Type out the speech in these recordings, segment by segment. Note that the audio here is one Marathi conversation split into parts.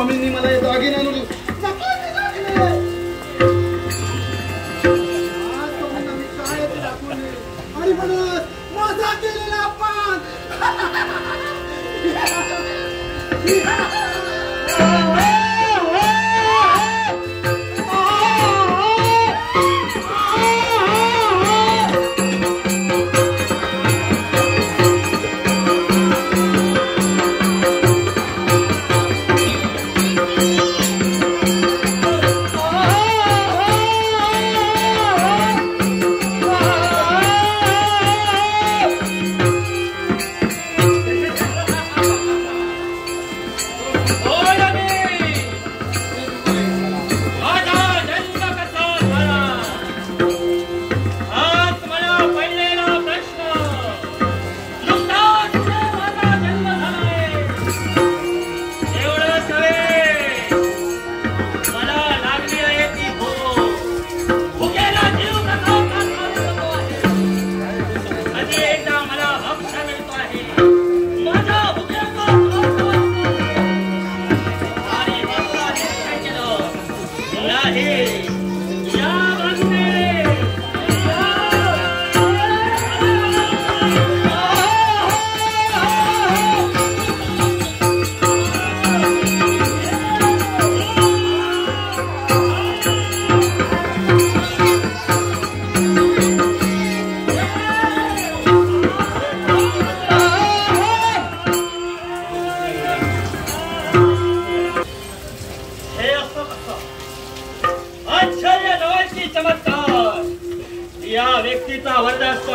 स्वामींनी मला हे दागिने आणून आणि म्हणून माझा केलेला अपमान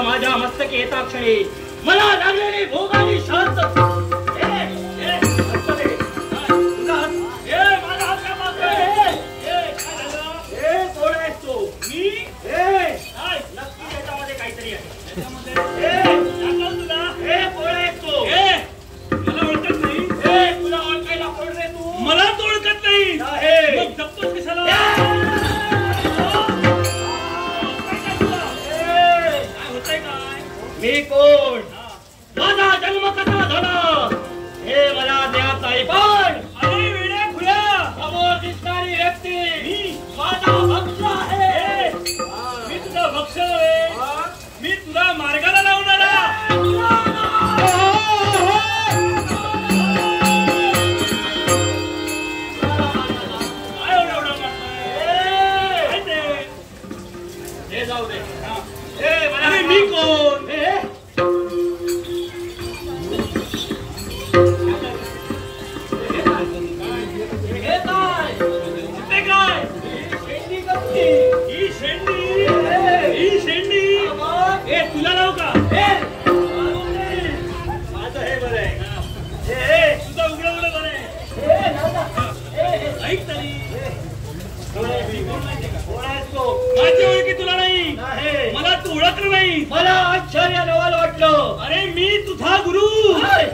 माझ्या मस्तकी येता क्षणी मला लागलेली भोगाची शांत काहीतरी आहे तुला ओळखायला कोण रे तू मला तो ओळखत नाही मग जपतोस कशाला मी कोण माझा जन्म कसा झाला हे मला द्याच आहे पण अरे वेड्या खुल्या समोर दिसणारी व्यक्ती माझा भक्त आहे मी तुझा भक्त आहे मी तुला मार्गाला लावणारा जाऊ दे अरे मी कोण तुला लावू का माझं हे बरं आहे तुझं उघडं उघडं बरं आहे ऐक तरी माझी ओळखी तुला नाही मला तू ओळखलं नाही मला आश्चर्य नवाल वाटलं अरे मी तुझा गुरु काय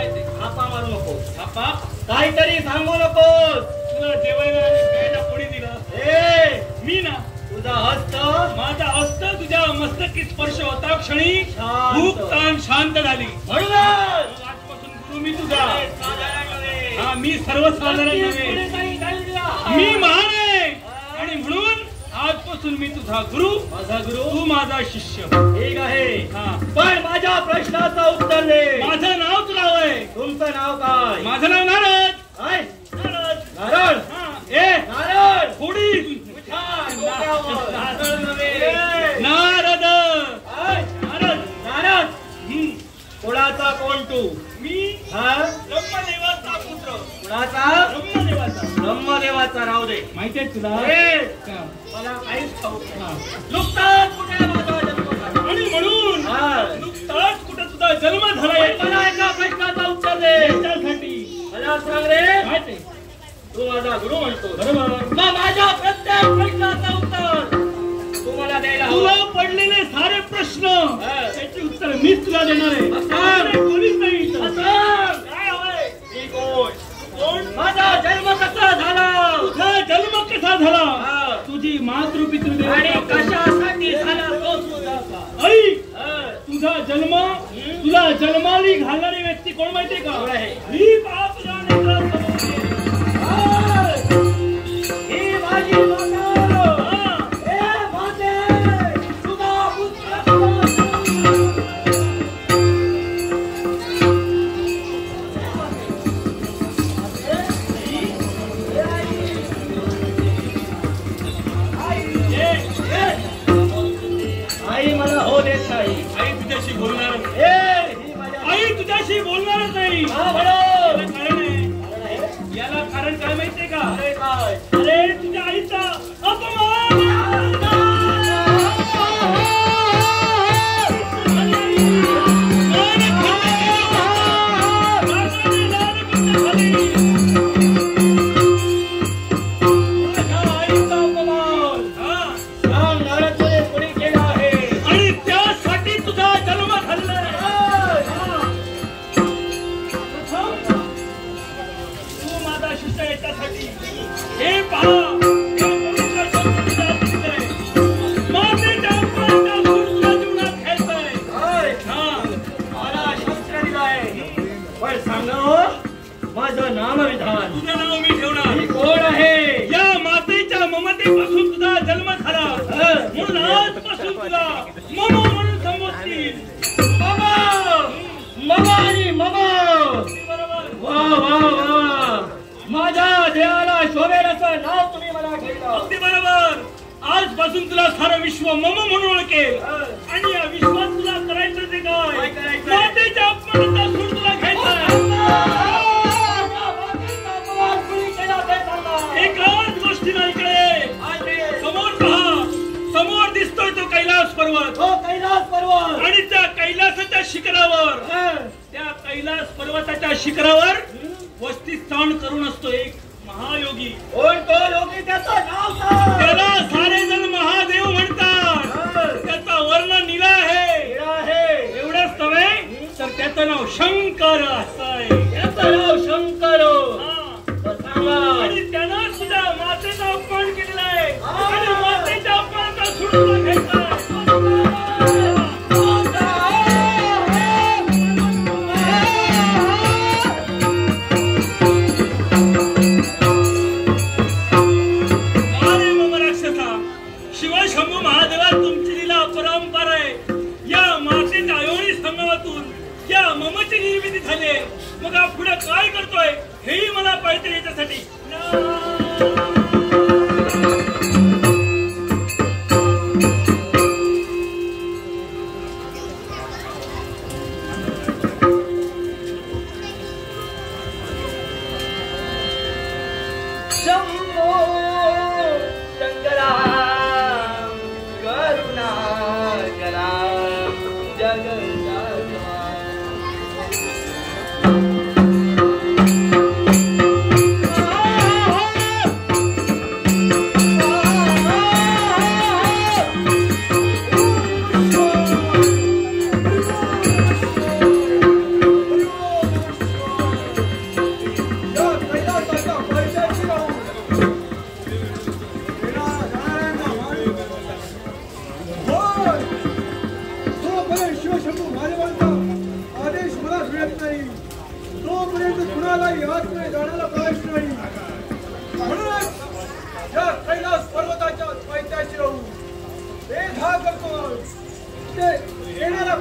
ते थापा मारू नको थापा काहीतरी सांगू नकोस तुला जेवायला आणि प्यायला कोणी दिलं मी ना तुझा हस्त माझा हस्त तुझ्या मस्तकी स्पर्श होता क्षणी भूक ताण शांत झाली म्हणून आजपासून गुरु मी तुझा हा मी सर्वसाधारण नव्हे मी महान आहे आणि म्हणून आजपासून मी तुझा गुरु माझा गुरु तू माझा शिष्य ठीक आहे पण माझ्या प्रश्नाचं उत्तर दे माझं नाव तुला हवंय तुमचं नाव काय माझं नाव नारद काय नारद नारद थोडी नारद नारद नारद कोणाचा कोण तू मी ब्रह्मदेवाचा पुत्र कोणाचा ब्रह्मदेवाचा राहू दे माहितीये तुला मला काहीच ठाऊक नुकताच कुठे माझा जन्म झाला आणि म्हणून नुकताच कुठे तुझा जन्म झाला मला एका प्रश्नाचं उत्तर दे त्यासाठी मला सांग रे माहिती तू माझा गुरु म्हणतो बरोबर माझ्या प्रत्येक प्रश्नाचं उत्तर तू मला द्यायला तुला पडलेले सारे प्रश्न त्याची उत्तर मीच तुला देणार आहे कोणीच नाही काय हवंय मी कोण कोण माझा जन्म कसा झाला तुझा जन्म कसा झाला तुझी मातृपितृ आणि कशासाठी झाला तो सुद्धा ऐक तुझा जन्म तुला जन्माली घालणारी व्यक्ती कोण माहितीये का ही बाप जाणे शिखरावर वस्ती स्थान करून असतो एक महायोगी. त्याला सारे जण महादेव म्हणतात. त्याचा वर्ण निळा आहे. एवढंच नव्हे तर त्याचं नाव शंकर असं आहे. त्याचं नाव शंकर. आणि त्यानं सुद्धा मातेचा अपमान केलेला आहे. आणि मातेच्या अपमानाचा सुटका घ्यायचा. निर्मिती झाली. मग पुढे काय करतोय हेही मला पाहिजे. याच्यासाठी शंभो शंकरा करुणा करा जग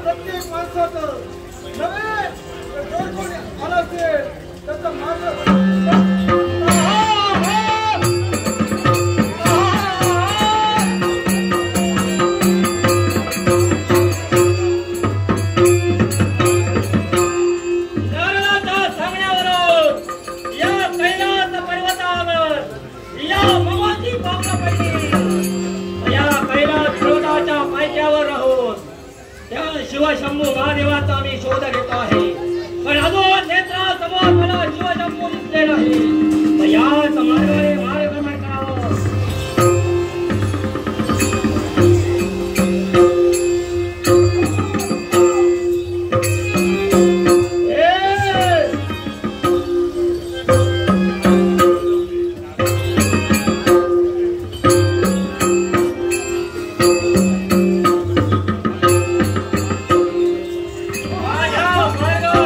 प्रत्येक माणसाचं नवे आला असेल त्याचा मार्ग शिवशंभू महादेवाचा मी शोध घेतो आहे. पण अजून नेत्रासमोर मला शिवशंभू दिसले नाही. याच मार्गाने मार्गक्रमण करावं. मार्गावर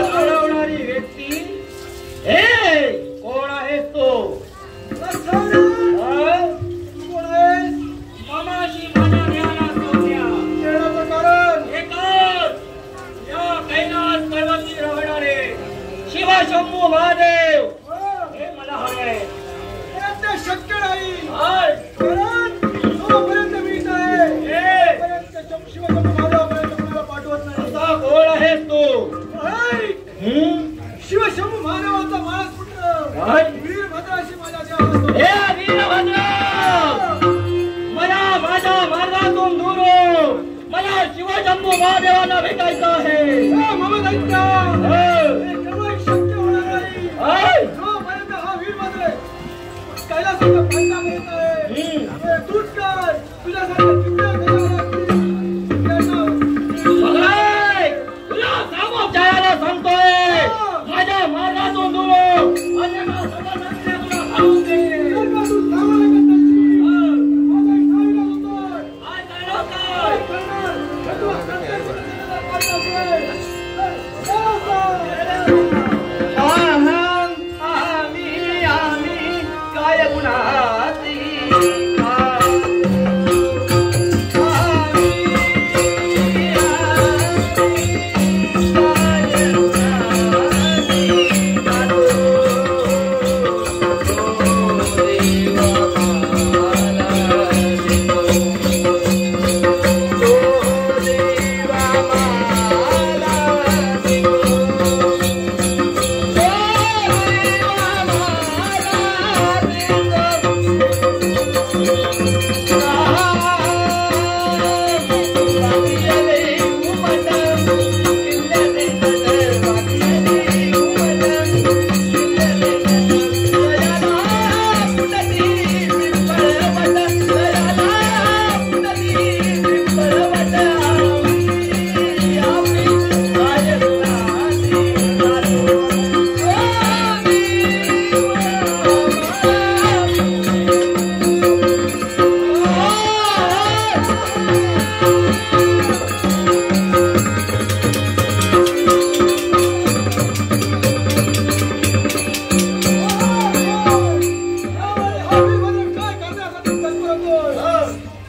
जम्बो महादेवांना भेटायचं आहे. मामा ऐका, हे केव्हा शक्य होणार नाही. जोपर्यंत हा वीरभद्र कैलासाचा पायथा मिळत आहे, तूच काय तुझ्यासारख्या किती तुला सामोपचाराला सांगतोय, माझ्या मार्गातून दूर अन्यथा सदा संध्या तुला घालून दे.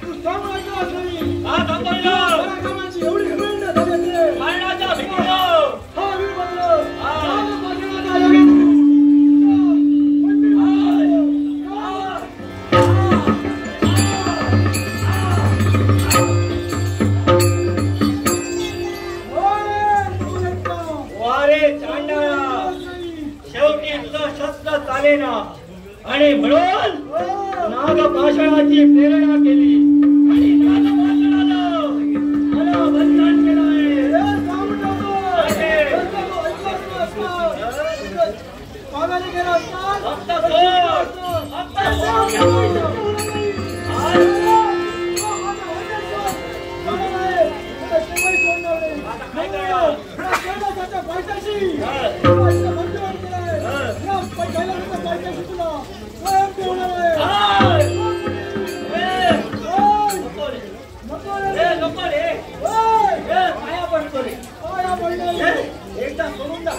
तू सामान्य आणि म्हणून नागपाषाणाची प्रेरणा केली आणि नागपाषाणानं मला बंधन केलं एकदा सोडून टाक.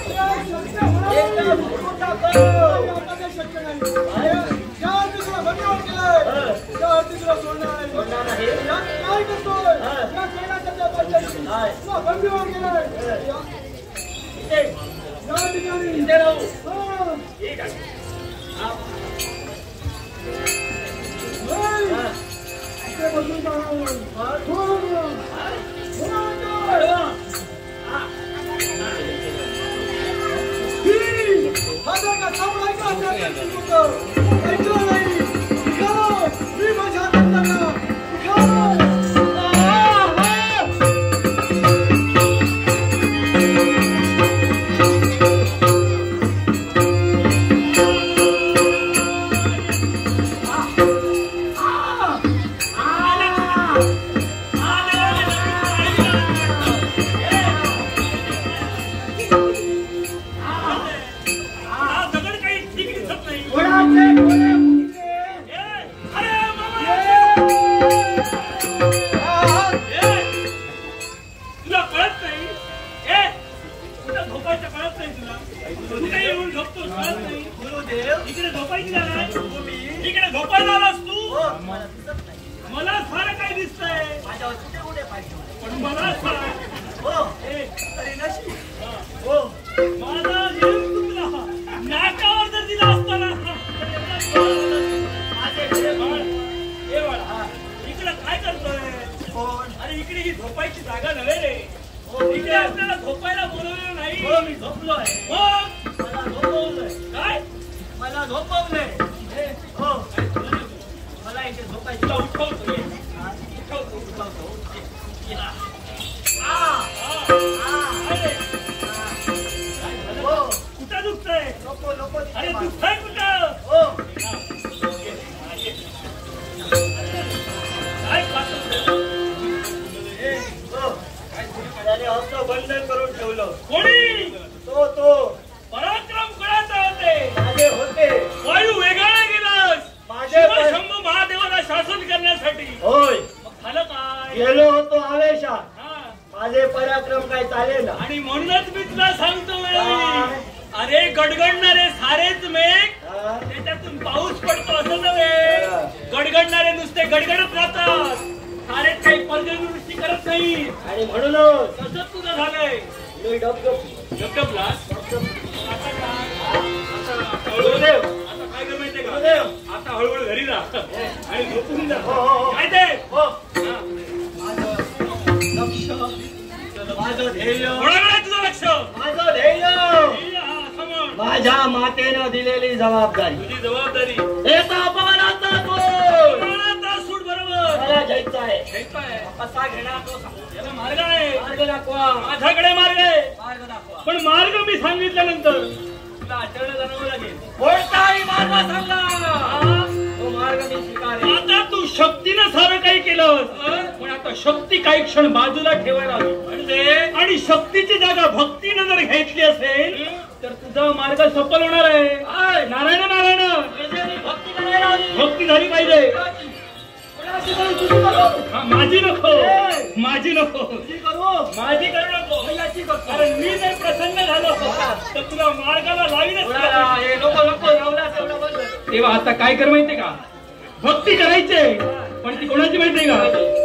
गेलो होतो आवेशात, हा. माझे पराक्रम काय चालेल आणि म्हणूनच मी तुला सांगतोय, काय? अरे गडगडणारे सारेच मेघ हा? त्याच्यातून पाऊस पडतो असं नव्हे. गडगडणारे नुसते गडगडत राहतात, सारेच काही पर्जन्यवृष्टी करत नाही. आणि म्हणूनच तसंच तुझं झालंय. मी डबडब डबडबलास. आता काय? आता गुरुदेव. आता काय कर माहितीये का? गुरुदेव. आता हळूहळू घरी जा आणि झोपून जा. हो, हो, हो. काय ते? हो. हा. माझं ध्येय, कोणाकडे आहे तुझं लक्ष? माझं ध्येय, हा, समोर. माझ्या मातेनं दिलेली जबाबदारी, तुझी जबाबदारी. याचा अपमानाचा तोल कोणाचा सूट बरोबर. मला घ्यायचा आहे. घ्यायचा आहे. कसा घेणार तो सांग. याला मार्ग आहे. मार्ग दाखवा, माझ्याकडे मार्ग आहे. मार्ग दाखवा. पण मार्ग मी सांगितल्यानंतर तुला आचरण जाणवं लागेल. कोणताही मार्ग सांगा, हा? तो मार्ग मी स्वीकारेन. आता तू शक्तीनं सारं काही केलं, पण आता शक्ती काही क्षण बाजूला ठेवायला हवी. म्हणजे आणि शक्तीची जागा भक्तीनं जर घेतली असेल तर तुझा मार्ग सफल होणार आहे. नारायण नारायण. म्हणजे मी भक्ती करायला हवी. भक्ती झाली पाहिजे. कोणाची करू, तुझी करू. हा, माझी नको, माझी नको, तुझी करू. माझी करू नको. मी याची करतो. कारण मी जर प्रसन्न झालो तर तुला मार्गाला लावीनच. कोणाला हे नको नको एवढा तेवढा बंद. तेव्हा आता काय कर माहितीये का? भक्ती करायची, पण ती कोणाची माहितीये का?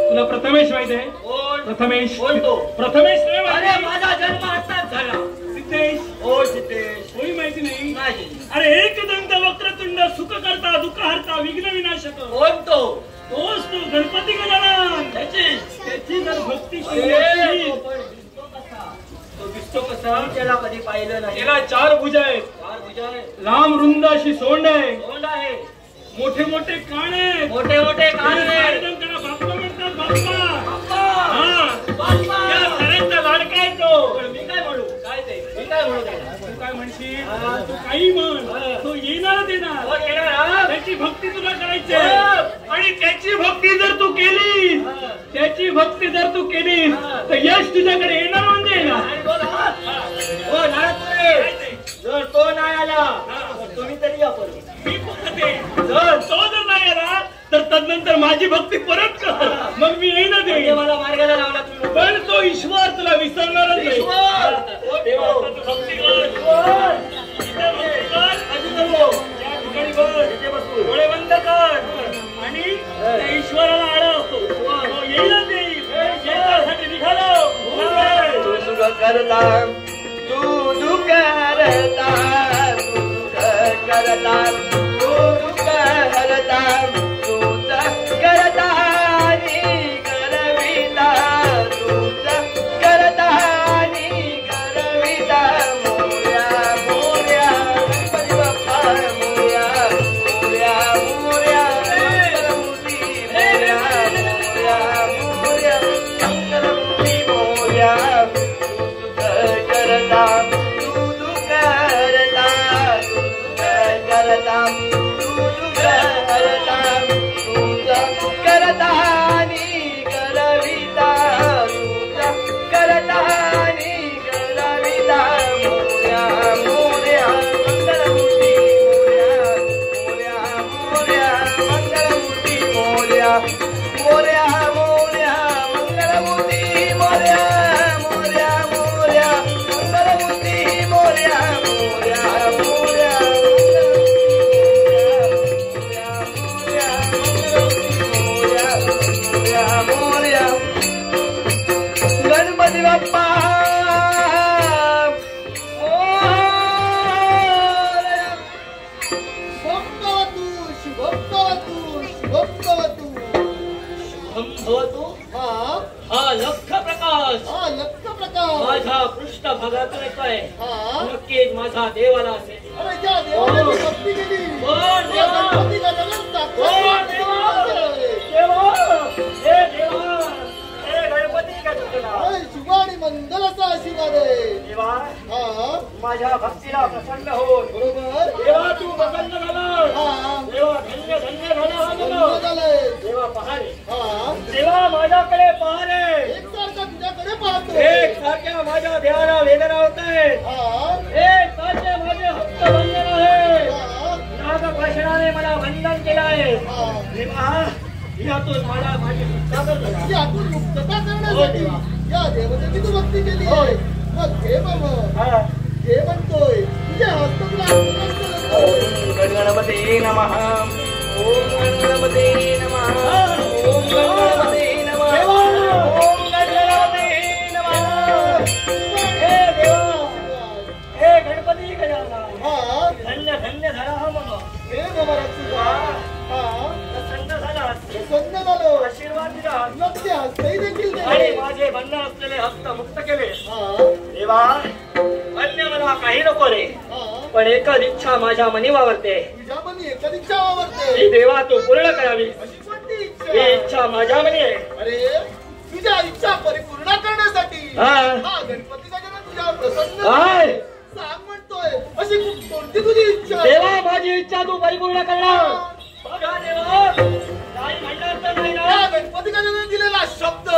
तुला प्रथमेश माहितीये? कोण? प्रथमेश. कोण तो? प्रथमेश नाही अरे माहिती? माझा जन्म आताच झाला. सिद्धेश. हो सिद्धेश. होई माहिती नाही? नाही. अरे एकदंत वक्रतुंड सुख करता दुःख हरता विघ्न विनाशक. कोण तो? तोच तो गणपती गजानन. त्याची जर भक्ती केली असती, दिसतो कसा? तो दिसतो कसा? मी त्याला कधी पाहिलं नाही. त्याला 4 भुजा आहेत, चार भुजा आहे, लांब रुंद अशी सोंड आहे, तोंड आहे, मोठे मोठे कान आहेत. मोठे मोठे कान आहे. सारेजण त्याला बाप्पा म्हणतात. बाप्पा. बाप्पा, हा. बाप्पा. त्या साऱ्यांचा लाडका आहे तो. पण मी काय म्हणू? काय ते? मी काय म्हणू त्याला? तू काय म्हणशील? हा. तू काही म्हण, हा. तो येणार देणार. कोण येणार, हा? त्याची भक्ती तुला करायची हा. आहे. आणि त्याची भक्ती जर तू केली, हा. त्याची भक्ती जर तू केली हा. तर यश तुझ्याकडे येणार म्हणजे येणार. आणि बोल, हा? हा. हो, नारदपुरे. काय ते? जर तो नाही आला हा. तर तुम्ही तरी या परत. मी फक्त ते. जर तो जर नाही आला तर तदनंतर माझी भक्ती परत कर, मग मी येईन म्हणजे देईन. मला मार्गाला लावला तुम्ही. पण तो ईश्वर तुला विसरणारच नाही. ईश्वर. तेव्हा आता तू भक्ती कर. ईश्वर. इथे भक्ती कर. कधी करू? या ठिकाणी बस. इथे बसू. डोळे बंद कर आणि त्या ईश्वराला आळव. तो येईलच येईल. येण्यासाठी निघालो. तू सुख करता, तू दुःख करता, तू सुख करता, तू दुःख करता, तूच करता आणि करविता, तूच करता आणि करविता. मोरया मोरया गणपती बाप्पा मोरया, मोरया मोरया मंगलमूर्ती मोरया, मोरया मोरया मंगलमूर्ती मोरया. करता, तू दुःख करता, तू दुःख करता, तू दुःख करता, तूच करता आणि करविता, तूच करता आणि करविता. मोरया मोरया मंगलमूर्ती मोरया, मोरया मोरया मंगलमूर्ती मोरया, मोरया मोरया मंगलमूर्ती मोरया, मोरया मोरया मंगलमूर्ती मोरया, मोरया मोरया मोरया, मोरया गणपती बाप्पा भवतु शुभम भवतु शुभम भवतु. भवतु. हा लख प्रकाश हा लक्ष प्रकाश. माझ्या पृष्ठभागातून येतोय. हा नक्कीच माझा देवाला असेल. अरे ज्या देवाने मी भक्ती केली कोण त्या देवा? गणपती गजानन कोण देवा? साक्षात. देवा, हे देवा, हे गणपती गजानना. अरे शुभ आणि मंगल असा आशीर्वाद आहे. देवा, हा माझ्या भक्तीला प्रसन्न होऊन बरोबर. देवा तू प्रसन्न झाला. हा देवा धन्य धन्य झाला हा धन्य जन्म. झालंय. देवा पहारे. हा देवा माझ्याकडे पहारे. एकसारखा तुझ्याकडे पाहतो. एक सारख्या माझ्या देवाला वेदना होत आहेत. हा एक सारखे माझे हस्त बंधन आहे. हा नागपाषाणाने मला वंदन केलं आहे. हा देवा यातून मला माझी सुटका कर देवा. यातून मुक्तता करण्यासाठी हो, या देवतेची तू भक्ती केली आहे. मग हे बघ हा. हे म्हणतोय तुझे हस्त तुला आशीर्वाद करतोय. ओम गणगणपते नमः. ओम गणगणपते नमः. ओम गणगणपते नमः. ओम गणगणपते नमः. हे देवा, हे गणपती गजानन, हा धन्य धन्य झाला हा मग. हे गमराज तुझा हा प्रसन्न झालास, प्रसन्न झालो. आशीर्वाद दिला मग ते हस्तही देखील आणि दिले. माझे बंद असलेले हस्त मुक्त केले. हा देवा, अन्य मला काही नको रे, हा पण एकच इच्छा माझ्या मनी वावरते. तुझ्या मनी एकच इच्छा आवडते. ही देवा तू पूर्ण करावी. अशी कोणती ही इच्छा? इच्छा माझ्या मनी आहे. अरे तुझ्या इच्छा परिपूर्ण करण्यासाठी हा. हा गणपती गजानन तुझ्यावर प्रसन्न काय? झाला. सांग म्हणतोय अशी कोणती तुझी इच्छा? देवा, माझी इच्छा तू परिपूर्ण करणार. बघा देवा, नाही म्हणणार तर नाही या ना. गणपती गजानन दिलेला शब्द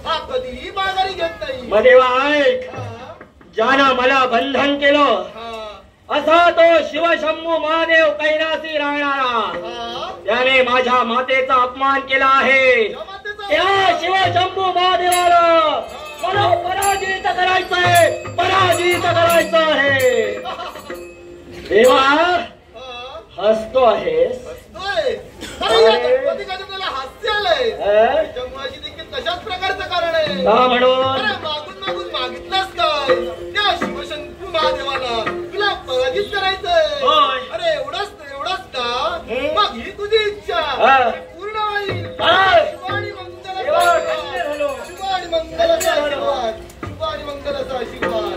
हा कधीही माघारी घेत नाही. मग देवा ऐक, हा, ज्यानं मला बंधन केलं हा, असा तो शिवशंभू महादेव कैलासी राहणारा, हा. त्याने माझ्या मातेचा अपमान केला आहे. या मातेचा त्या शिवशंभू महादेवाला मला पराजित करायचंय, पराजित करायचं आहे. देवा, हा. हसतो आहेस? हसतोय. अरे या गणपती गजाननाला हास्य आलंय. अं? त्याच्यामुळे देखील तशाच प्रकारचं कारण आहे. का म्हणून? अरे मागून मागून मागितलंस काय? त्या शिवशंभू महादेवाला तुला पराजित करायचंय. होय. अरे एवढंच ना? हं. मग ही तुझी इच्छा हा. पूर्ण होईल. होय. शुभ आणि मंगलाचा देवा, आशीर्वाद. धन्य झालो. शुभ आणि मंगलाचा आशीर्वाद. शुभ आणि मंगलाचा आशीर्वाद.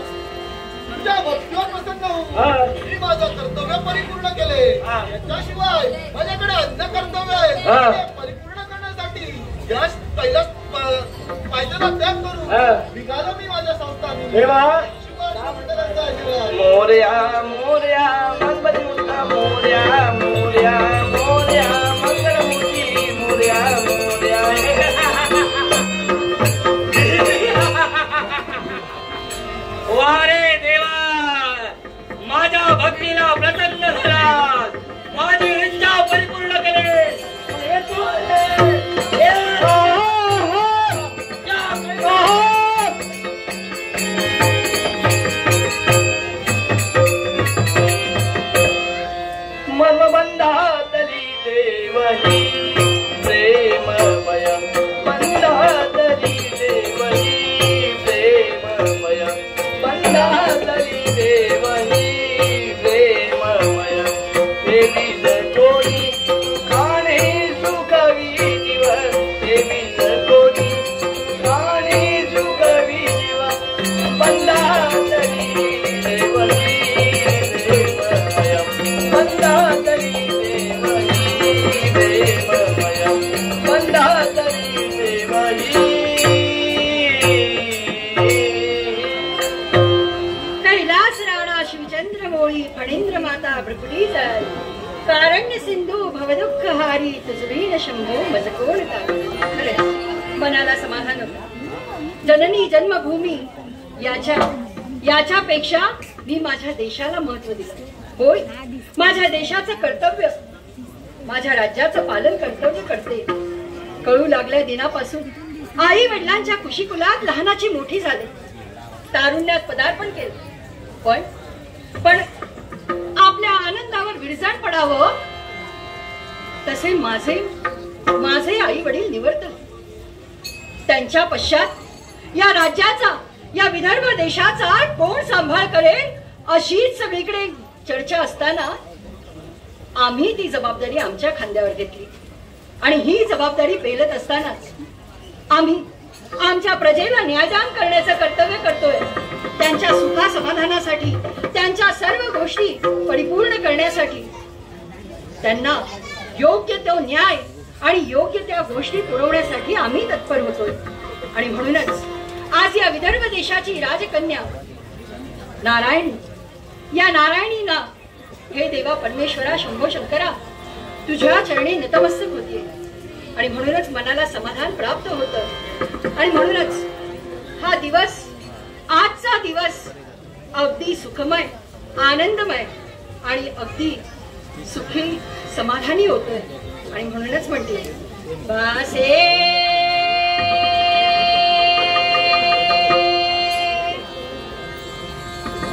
तुझ्या भक्तीवर प्रसन्न हा. होऊन मी माझं कर्तव्य परिपूर्ण केले. हा. याच्याशिवाय माझ्याकडे अन्य कर्तव्य आहे. हा. ते परिपूर्ण करण्यासाठी या कैलास पायथ्याला त्याग करून हा. निघालो मी माझ्या संस्थानी. देवा, शुभ आणि मंगलाचा आशीर्वाद. मोरया मोरया मंगलमूर्ती, मोरया मोरया मोरया मंगलमूर्ती, मोरया मोरया. वारे देवा, माझ्या भक्तीला प्रसन्न झाला, माझी इच्छा परिपूर्ण केले. येतो आहे. येतो. मनबंधातली देवही प्रेममय, बंधातली देवही प्रेममय, बंधातली देवही प्रेममय. देवी सकोणी सुखाने सुखवी जीव, देवी सकोणी सुखाने सुखवी जीव, बंधातली देवही प्रेममय, बंधातली देवही प्रेममय, बंधातली देवही. कैलास राणा शिवचंद्र मोळी फणींद्र माता भृकुटी जाय, कारण्य सिंधू भवदुःख हारी तुझवीन शंभो मज कोण तारी. मनाला समाधान होतं. जननी जन्मभूमी याच्यापेक्षा मी माझ्या देशाला महत्व दिलं. होय, माझ्या देशाचं कर्तव्य, माझ्या राज्याचं पालन कर्तव्य करते. कळू लागल्या दिनापासून आई वडिलांच्या कुशीकुलात लहानाची मोठी झाली, तारुण्यात पदार्पण केलं. पण आपल्या आनंदावर विरजण पडावं तसे माझे आई वडील निवर्तले. त्यांच्या पश्चात या राज्याचा, या विदर्भ देशाचा कोण सांभाळ करेल अशीच सगळीकडे चर्चा असताना आम्ही ती जबाबदारी आमच्या खांद्यावर घेतली. आणि ही जबाबदारी पेलत असतानाच आम्ही आमच्या प्रजेला न्यायदान करण्याचं कर्तव्य करतोय. त्यांच्या सुखा समाधानासाठी, त्यांच्या सर्व गोष्टी परिपूर्ण करण्यासाठी, त्यांना योग्य तो न्याय आणि योग्य त्या गोष्टी पुरवण्यासाठी आम्ही तत्पर होतोय. आणि म्हणूनच आज या विदर्भ देशाची राजकन्या नारायण, या नारायणीना हे देवा परमेश्वरा शंभो शंकरा तुझ्या चरणी नतमस्तक होतीये. आणि म्हणूनच मनाला समाधान प्राप्त होतं. आणि म्हणूनच हा दिवस, आजचा दिवस अगदी सुखमय, आनंदमय आणि अगदी सुखी समाधानी होतोय. आणि म्हणूनच म्हणते बासे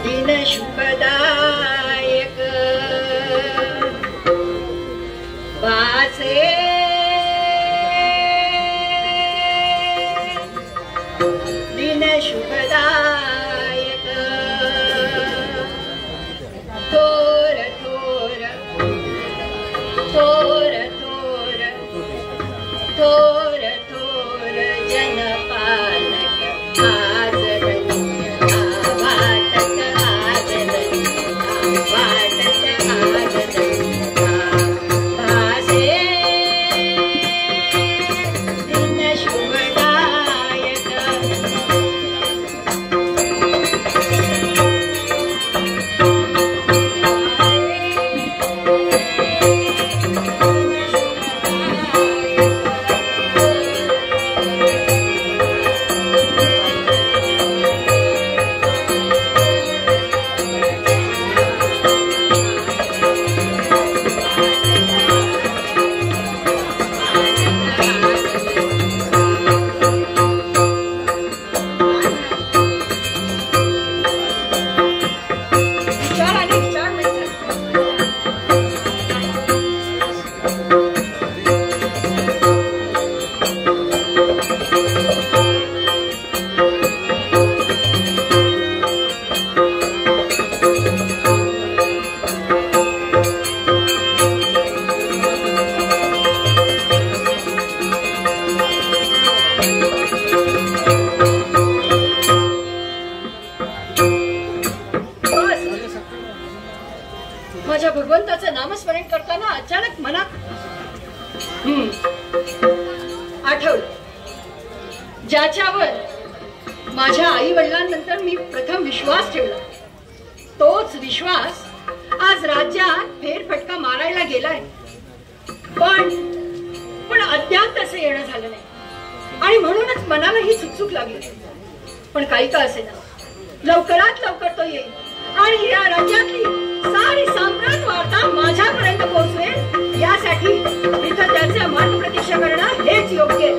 दिन शुभदायक बासे दिन शुभदायक थोर थोर थोर थोर थोर थोर जनपालक आज धन्य वाटत आज धन्य वाटत आज धन्य भासे दिन शुभदायक माझ्या भगवंताचं नामस्मरण करताना अचानक मनात आठवलं, ज्याच्यावर माझ्या आई वडिलांनंतर मी प्रथम विश्वास ठेवला, तोच विश्वास आज राज्यात फेरफटका मारायला गेलाय. पण अद्याप तसं येणं झालं नाही आणि म्हणूनच मनाला ही चुकचुक लागली. पण काही का असेना, लवकरात लवकर तो येईल आणि या राज्यातली सारी सम्राट वार्ता माझ्यापर्यंत पोहोचवेल. यासाठी इथं त्याचे मार्ग प्रतीक्षा करणं हेच योग्य.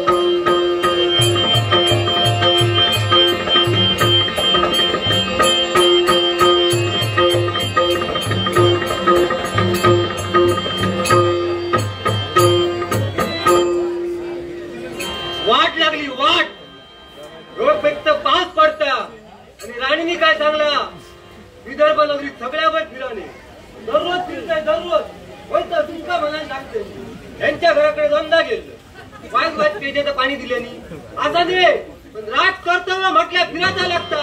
वाट लागली वाट, रोड पेक्त पास पडता आणि राणीने काय सांगला, विदर्भ नगरी सगळ्यावर फिराने दररोज फिरताय दररोज होतं तुमका म्हणायला लागते. यांच्या घराकडे दोनदा गेलं, वाईट पेजेचं पाणी दिल्याने असा दे, पण राज कर्तव्य म्हटल्या फिरायला लागता.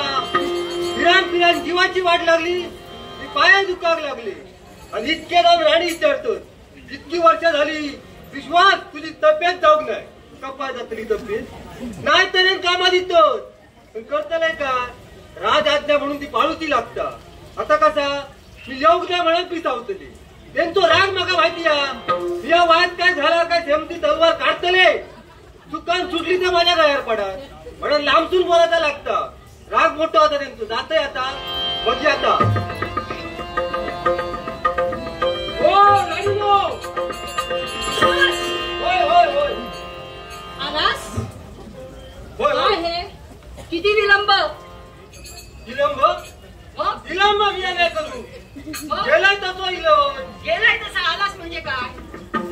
फिरान जीवाची वाट लागली ती पाया दुखाक लागले आणि इतके जाऊन राणी विचारतो, इतकी वर्ष झाली विश्वास तुझी तब्येत जाऊक नाही, कपा जातली तब्येत नाही तर कामा दितो, पण करतलंय का राज आज्ञा म्हणून ती पाळूची लागता. आता कसा मी येऊक नाही म्हणून पिसावतली, त्यांचो राग मका माहिती या वाद काय झाला काय सेमती तलवार काढतले, चुकान सुटली तर माझ्या गळ्यावर पडा म्हणून लांबसून बोलायला लागता. राग मोठा होता त्यांचं, जातय आता म्हणजे आता. होय होय होय आलास? होय काय हे किती विलंब? विलंब विलंब मी नाही करू, गेलाय तसं इलं गेलाय तसा आलास म्हणजे काय?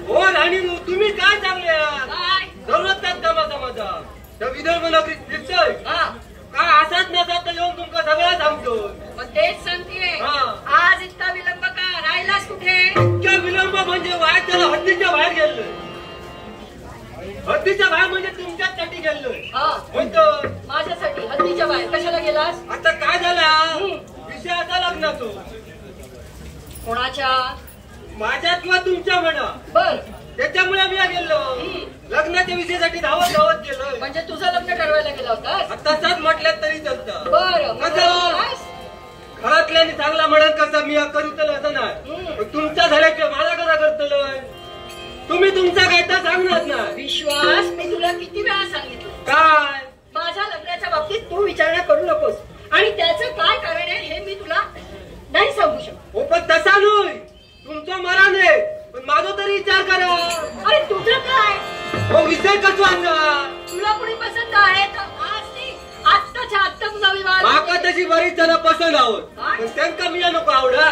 हो राणी तुम्ही काय चांगले काय दररोज त्यात जमाचा माझा त्या विदर्भ नगरीत फिरतोय काय असाच नसा तर येऊन तुमका सगळं सांगतो. पण तेच सांगते, आज इतका विलंब का? राहिलास कुठे? इतक्या विलंब म्हणजे वाया त्याला हद्दीच्या बाहेर गेलोय. हद्दीच्या बाहेर म्हणजे तुमच्यासाठी गेलोय. म्हणतो माझ्यासाठी हद्दीच्या बाहेर कशाला गेलास? आता काय झाला विषयाचा लग्नातो. कोणाच्या? माझ्या किंवा तुमच्या म्हणा. बर, त्याच्यामुळे मी गेलो लग्नाच्या विषयासाठी धावत धावत गेलो. म्हणजे तुझं लग्न ठरवायला गेला होतास? तसाच म्हटल्यात तरी चालतं. बर, घरातल्यानी चांगला म्हणत कसा मी करूतल असं नाही, तुमच्या झाल्याशिवाय मला कसा करतलोय. तुम्ही तुमचा काय तर सांगणार ना. विश्वास मी तुला किती वेळा सांगितलं काय माझ्या लग्नाच्या बाबतीत तू विचारणा करू नकोस आणि त्याचं काय कारण आहे हे मी तुला नाही सांगू शकत. हो पण तसा नाही, तुमचं मरण आहे पण माझा तरी विचार करा. अरे तुझं काय? हो विषय कसवाचा. तुला कोणी पसंत आहे तर आज नाही, आत्ताच्या आत्ता तुझा विवाह. माका तशी बरीच जण पसंत आहोत, पण त्यांना मी नको आवडा.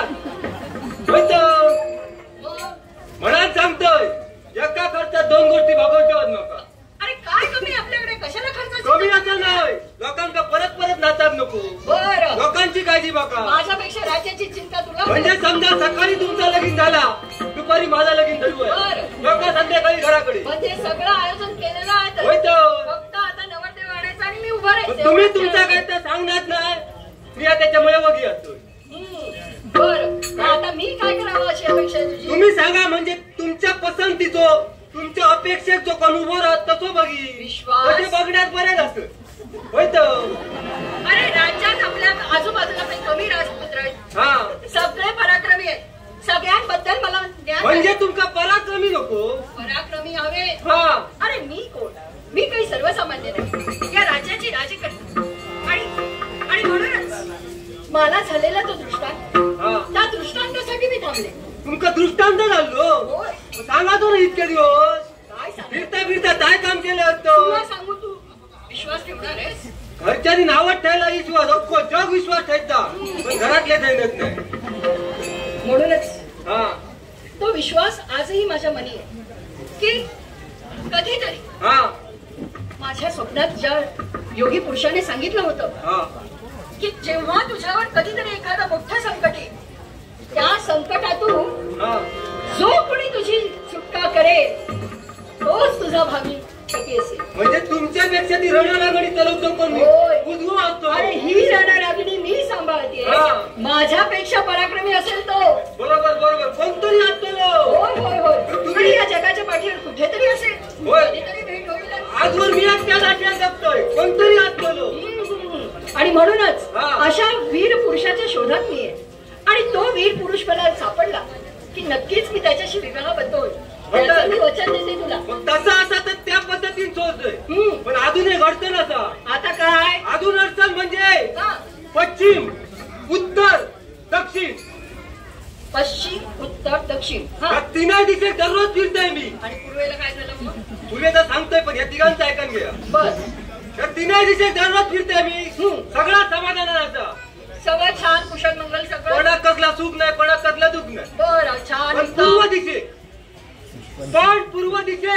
म्हणून सांगतोय एका खर्चात दोन गोष्टी भागवतात नका. अरे काय कमी आपल्याकडे, कशाला खर्च? कमी असं नाही, लोकांना परत परत नाचात नको. बरं, लोकांची काळजी बघा. माझ्यापेक्षा राज्याची चिंता तुला. म्हणजे समजा सकाळी तुमचा लगीन झाला, दुपारी माझा लगीन धरू आहे, बरं. लोक संध्याकाळी घराकडे. म्हणजे सगळं आयोजन केलेलं आहे. होय तर. फक्त आता नवरदेव आणायचं आणि मी उभं राहायचं. तुम्ही तुमचा काय तर सांगणार नाही, मी त्याच्यामुळे वगी असतोय. बरं, आता मी काय करावं अशी अपेक्षा आहे तुझी? तुम्ही सांगा, म्हणजे तुमच्या पसंतीचो, तुमच्या अपेक्षेत जो कोण उभं राहत तसो बघी. विश्वास. तसे बघण्यात बरेच असत. होय तर. अरे राज्यात आपल्या आजूबाजूला काही कमी राजपुत्र आहेत. हा, सगळे पराक्रमी आहेत. सगळ्यांबद्दल मला ज्ञान म्हणजे आहे. तुमका पराक्रमी नको. पराक्रमी हवे. हा, अरे मी कोण? मी काही सर्वसामान्य नाही, या राज्याची राज्यकर्ती. आणि म्हणूनच मला झालेला तो दृष्टांत, हा. त्या दृष्टांतासाठी मी थांबले. तुमका दृष्टांत झालो. होय. सांगा तो ना इतके दिवस. काय सांग? फिरता फिरता काय काम केलं तुला असतं. सांगू, तू विश्वास ठेवणार आहेस? घरच्यांनी नावात ठेवला विश्वास, अख्खो जग विश्वास ठेवता, पण घरातले ठेवत नाही. म्हणूनच हा, तो विश्वास आजही माझ्या मनी आहे की कधीतरी हा, माझ्या स्वप्नात ज्या योगी पुरुषाने सांगितलं होतं हा. की जेव्हा तुझ्यावर कधीतरी एखादं मोठं संकट येईल, त्या संकटातून हा. जो कोणी तुझी सुटका करेल तोच तुझा भावी पती असेल. म्हणजे तुमच्यापेक्षा ती रणरागणी चालवतो कोण मी? होय. उजवू असतो. अरे ही रणरागिणी मी सांभाळते. हा. माझ्यापेक्षा पराक्रमी असेल तो. बरोबर बरोबर, कोणतरी असतो. होय होय होय. आणि या जगाच्या पाठीवर कुठेतरी असेल. होय. कधीतरी भेट होईल. आजवर मी त्या नाट्यात जगतोय, कोणतरी असतो. आणि म्हणूनच हा. अशा वीर पुरुषाच्या शोधात मी आहे. आणि तो वीर पुरुष मला सापडला की नक्कीच मी त्याच्याशी विवाहबद्ध होईल. त्याचं मी वचन देते तुला. मग तसं असा तर त्या पद्धतीने सोचतोय. पण अजून एक अडचण असा. आता काय? अजून अडचण म्हणजे हा. पश्चिम, उत्तर, दक्षिण. पश्चिम, उत्तर, दक्षिण. हा. या तिन्ही दिशेत दररोज फिरतोय मी. आणि पूर्वेला काय झालं मग? तुला तर सांगतोय, पण या तिघांचं ऐकून घ्या. बर. या तिन्ही दिशेत दररोज फिरतोय मी. सगळा समाधानाचा. सगळं छान, कुशल मंगल सगळं. कोणा कसला सुख नाही, कोणा कसला दुःख नाही. बर, छान. पण पूर्व दिशे, पण पूर्व दिशे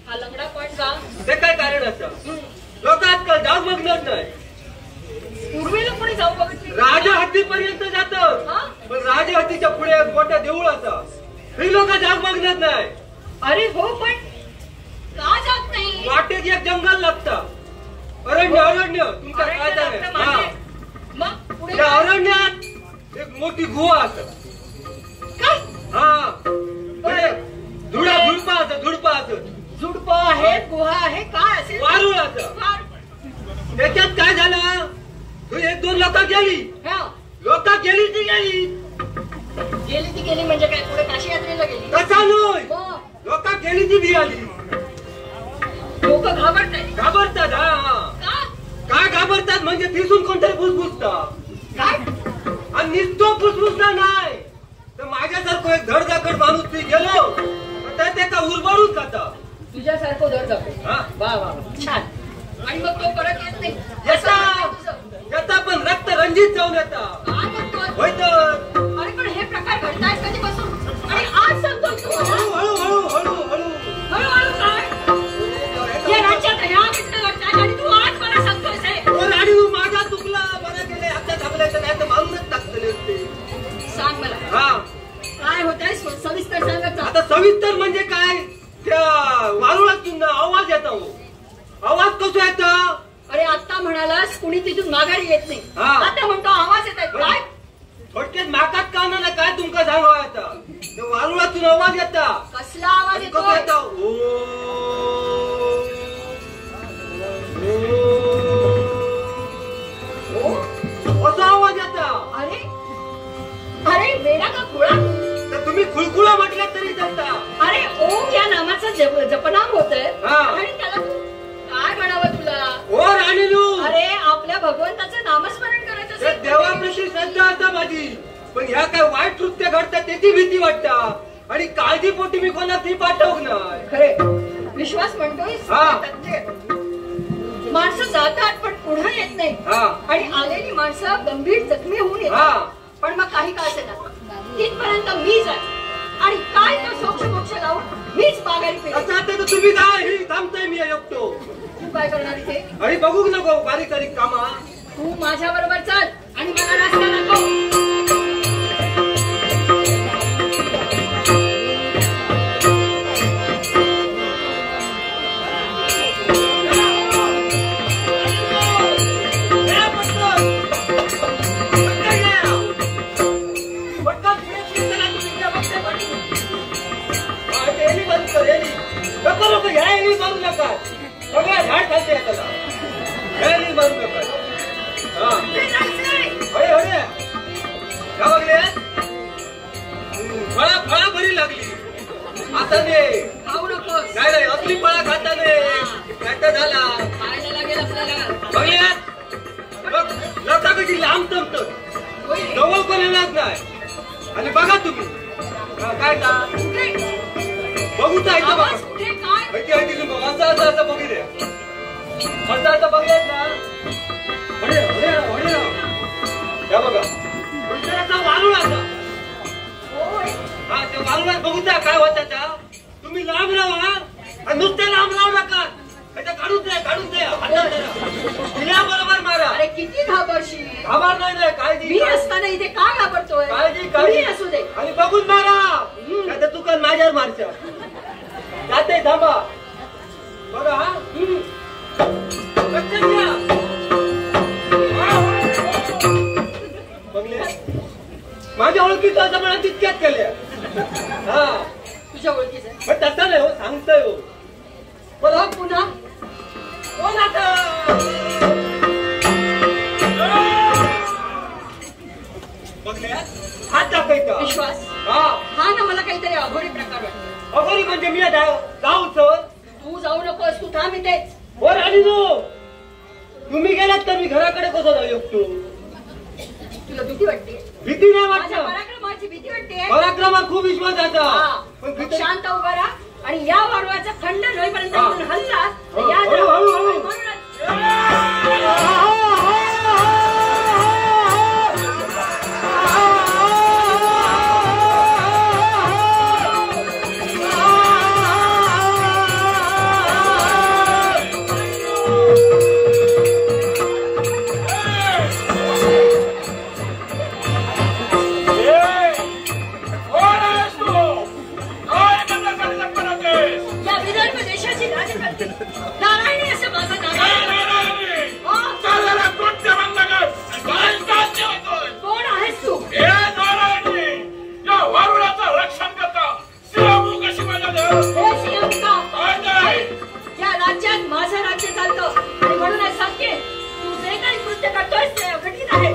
हा लंगडा पण का? ते काय कारण असं? लोक आजकाल जाऊ बघणार नाही. पूर्वेला कोणी जाऊ बघत नाही. राजहत्तीपर्यंत जात, हा? पण राजहत्तीच्या पुढे एक मोठा देऊळ असा, ही लोक जाऊ बघणार नाही. अरे हो, पण का जात नाही? वाटेत एक जंगल लागतं, अरण्य. अरण्य तुमच्या काय अरण्य लागतं म्हणजे? मग पुढे त्या काय? अरण्यात एक मोठी गुहा असत. काय? हा, म्हणजे झुडपा असत. झुडपं आहे, गुहा आहे, काय असेल? वारुळ असं. त्याच्यात काय झालं, तू एक दोन लोक गेली. हा. लोक गेली ती गेली. गेली ती गेली म्हणजे काय? पुढे काशी यात्रेला गेली? कसा नोय, मग लोक गेली ती बी आली. लोक घाबरताय. घाबरतात. हा, का? काय घाबरतात म्हणजे तिथून कोणतरी फुसफुसतात. काय? आणि निस्तो फुसफुसला नाही तर माझ्यासारखं एक धडधाकट माणूस ती गेलो तर त्याचा उरबडूच खाता. तुझ्यासारखं दर जातो. हा. वा वा, छान. आणि मग तो परत येत नाही. येता पण रक्त रंजित जाऊन येता. काय म्हणतोय? होय तर. अरे पण हे प्रकार घडतायत कधीपासून? आणि आज सांगतोय तू मला? हळू हळू हळू हळू हळूहळू काय? या राज्यात ह्या घटना घडतायत आणि तू आज मला सांगतोयस हे? आणि तू माझा चुकला, बरं गेले, आता थांबलायचं नाही तर मारूनच टाकतले असते. सांग मला. हा, काय होतंय? सविस्तर सांगत जा. आता सविस्तर म्हणजे काय, त्या वारुळातून आवाज येतो. आवाज कसा येतो? अरे आता म्हणालास कुणी तिथून माघारी येत नाही. हा. आता म्हणतो आवाज येत आहे. काय? थोडक्यात माकात का ना काय तुमका सांगा आता. त्या वारुळातून आवाज येता. कसला आवाज आणि येतो? कसं येतो? ओ, असा आवाज येता. अरे अरे वेडा का खुळा? तर तुम्ही खुळखुळा म्हटलं तरी चालता. अरे ओम या नामाचं जपनाम होतंय. हा. आणि त्याला तू काय म्हणावं तुला? ओ राणीलू, अरे आपल्या भगवंताचं नामस्मरण करायचं त्या असेल. देवाप्रती श्रद्धा आता माझी, पण ह्या काय वाईट कृत्य घडतात त्याची भीती वाटता. आणि काळजीपोटी मी कोणाची पाठवू नाही. खरे विश्वास म्हणतोय हा. माणसं जातात पण पुन्हा येत नाही हा. आणि आलेली माणसं गंभीर जखमी होऊन हा. येतात. पण मग काही का असेना तिथपर्यंत मी जाईन आणि काय तो सोक्ष मोक्ष लावून मीच माघारी फिरेन. असं तर तुम्ही जा, ही थांबतोय मी एकटो. तू काय करणार इथे? आणि बघू नको बारीक सारीक कामा. तू माझ्या बरोबर चल आणि मला रस्ता नको. फळा बरी लागली आता ने खाऊ नकोस. नाही नाही असली फळा खाता नाही झाला खायला लागेल आपल्याला. बघ लता कशी लांब जमत जवळ पण येणार नाही. आणि बघा तुम्ही काय का बघूच आहे का आवाज कुठे काय? असं असं असं बघू दे. असं असं बघूयात ना. या बघा जरासा वाळून असा. हा ते वाळून बघू द्या काय होतं त्या. तुम्ही लांब राहा आणि नुसते लांब राहू नका. त्याच्या काढून द्या बरोबर मारा. अरे किती घाबरशील. आभार नाही काळजी मी असताना इथे काय घाबरतोय? काळजी कुणी असू दे. आणि बघून मारा. त्या चुकन माझ्यावर मारच्या जाते थांबा बघा. हा लक्षात घ्या. बघले माझ्या ओळखीचं असं मला तितक्यात केल्या. हा तुझ्या ओळखीचं आहे. पण तसं नाही हो सांगतोय हो. बघ पुन्हा कोण आता बघले हात दाखवायचा विश्वास. हा ना मला काहीतरी अघोरी प्रकार वाटतो. अगोरी म्हणजे मी जाऊ सर. तू जाऊ नकोस. तू थांब इथेच. वर आली नो. तुम्ही गेलात तर मी घराकडे कसं जाऊ शकतो. तुला भीती वाटते? भीती नाही माझ्या वाटत. पराक्रमाची भीती वाटते. पराक्रमात खूप विश्वासाचा पण मग भीती शांत उभा राहा आणि या वारुळाचा खंडन होईपर्यंत इथून हल्ला तर या हळू, हळू, हळू. म्हणूनच या विदर्भ देशाची राजकारणी नारायणी असं माझं नाव आहे. कोण आहेस तू? हे सिंह का? या राज्यात माझं राज्य चालतं आणि म्हणूनच सांगते तू जे काही कृत्य करतोयस ते अघटित आहे.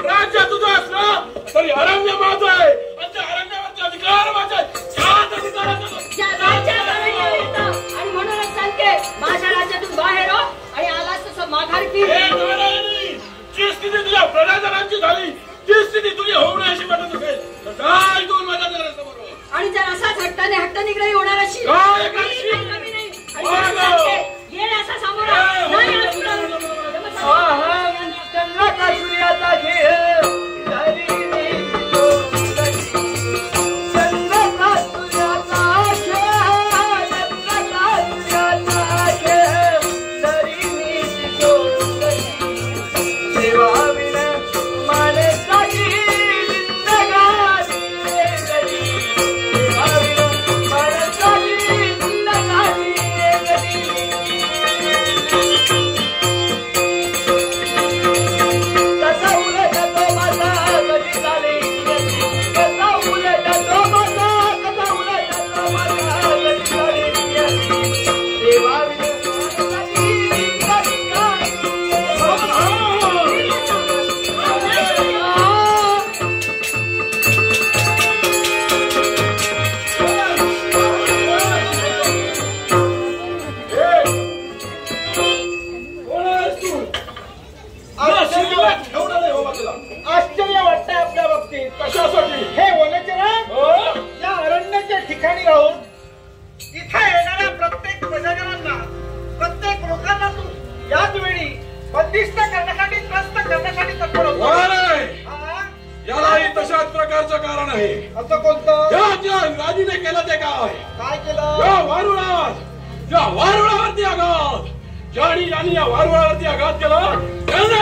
राज्य तुझं असलं तरी अरण्य माझं आहे आणि त्या अरण्यावरचे अधिकार माझे या राज्यात अरण्य येतं आणि म्हणूनच सांगते माझ्या राज्यातून बाहेर हो आणि आलास तसं माघार फिर. जी स्थिती तुझ्या प्रजाजनांची झाली जी स्थिती तुझी होऊ नये अशी वाटत असेल तर काय दोन माझ्या नगरासमोर. आणि जर असाच हट्टाने हट्टनिग्रही होणार असेल काय तर मी करशील? काही कमी नाही. आणि म्हणून सांगते, येणे असा सामोरा नाही आज पुढं. सूर्याचा घेर अरिष्ट करण्यासाठी त्रस्त करण्यासाठी तत्पर होतो. यालाही तशाच प्रकारचं कारण आहे. असं कोणतं? ज्या राजीने केलं ते काय केलं? त्या वारुळावरती आघात. ज्यांनी या वारुळावरती आघात केला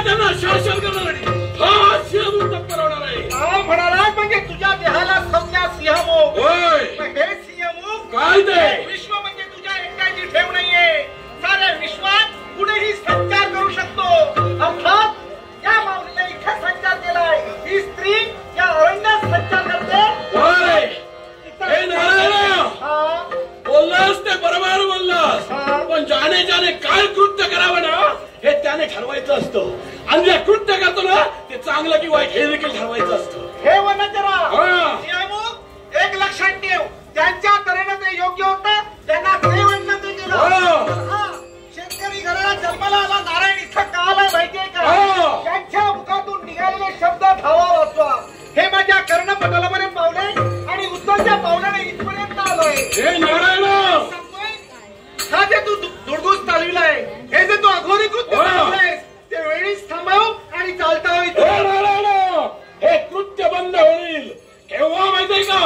त्यांना शासन करण्यासाठी हा सिंहमुख तत्पर होणार आहे. काय म्हणालात? म्हणजे तुझ्या देहाला संज्ञा सिंहमुख. होय. हे सिंहमुख काय ते? विश्व म्हणजे तुझ्या एकट्याची ठेव नाहीये. साऱ्या विश्वात कुणीही संचार करू शकतो. अर्थात या माऊलीने इथे संचार केलाय. ही स्त्री या अरण्यात संचार करते. होय. हे नारायण बोललास ते बरोबर बोललास. पण ज्याने काय कृत्य करावं ना हे त्याने ठरवायचं असतं. आणि जे कृत्य करतो ना ते चांगलं की वाईट हे देखील ठरवायचं असतं. हे वनचरा सिंहमुख एक लक्षात ठेव. त्यांच्या तऱ्हेनं ते योग्य होतं. त्यांना ते म्हणणं ते केलं. शेतकरी घराला जन्माला आला नारायण इथं का आला माहितीये का? त्यांच्या मुखातून निघालेले शब्द धावा वाचवा. हे माझ्या कर्णपटलापर्यंत पावले आणि उद्धवच्या पावलाने इथपर्यंत आलोय. हे नारायण हा जे तू दुडगुस चालविलाय हे जे तू अघोरी कृत्य चालवलंयस ते वेळीच थांबव आणि चालता होईल. हे कृत्य बंद होईल केव्हा माहितीये का?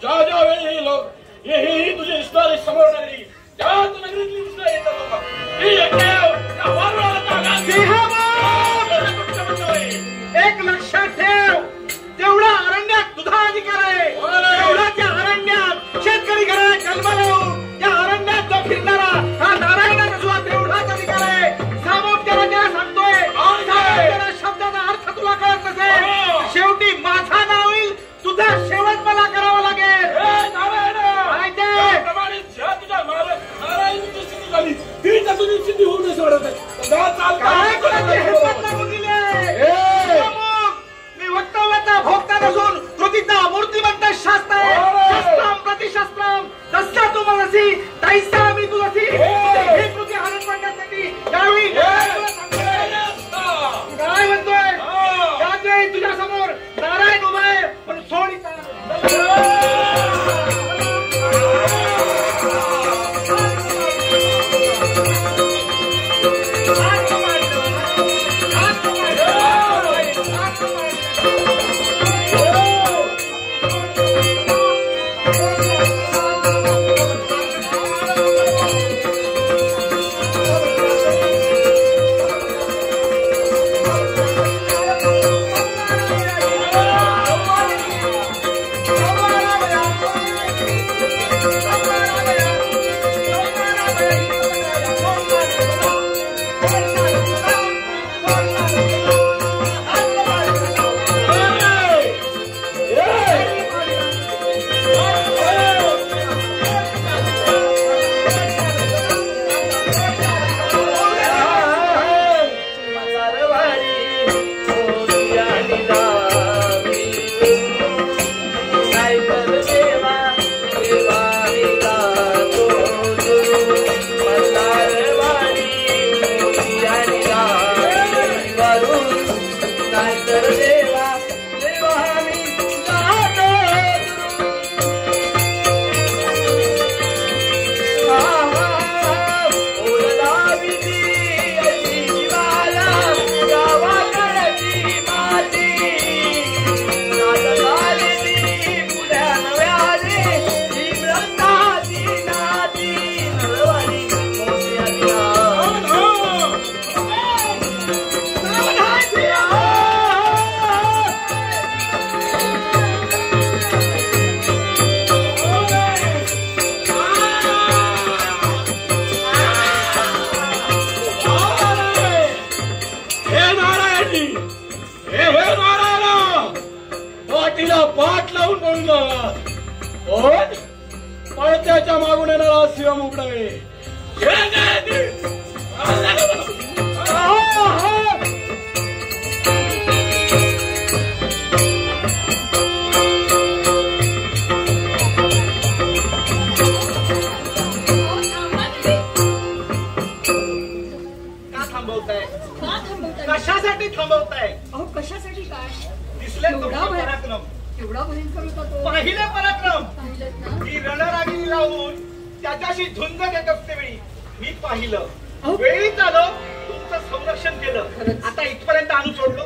ज्या वेळी हे लोक ही तुझी रिश्तेदारी समोर लागली त्या नगरीतली दुसऱ्या येतात. एक लक्षात ठेव. तेवढा अरण्यात तुझा अधिकार आहे. तेवढा त्या अरण्यात शेतकरी घराला जन्माला येऊन त्या अरण्यात जो फिरणारा हा नारायणाचा सुद्धा तेवढाच अधिकार आहे. सामोपचारा त्याला सांगतोय सामोपचारा शब्दाचा अर्थ तुला कळत नसेल शेवटी माझा नाव होईल. तुझा शेवट मला करावा लागेल. सिद्धी होऊ नये सोडत मी वक्तव्याचा भोगता नसून कृतीचा मूर्तिमंत शास्त्र आहे. शस्त्रम प्रतिशस्त्रम जसा तू मनसी तैसा मी तुझी ही कृती हरण करण्यासाठी त्यावेळी काय म्हणतोय? त्यावेळी तुझ्या समोर नारायण उभा आहे पण सोडीचा पाठ लावून बोलला पळत्याच्या मागून येणारा सिंहमुख नव्हे. कशासाठी थांबवताय? अहो कशासाठी काय? दिसले पराक्रम एवढा भयंकर होता तो. पाहिले पराक्रम पाहिलंत ना? मी रणरागिणी लावून त्याच्याशी झुंज देत असते वेळी मी पाहिलं. वेळीच आलो तुमचं संरक्षण केलं. आता इथपर्यंत आणून सोडलो.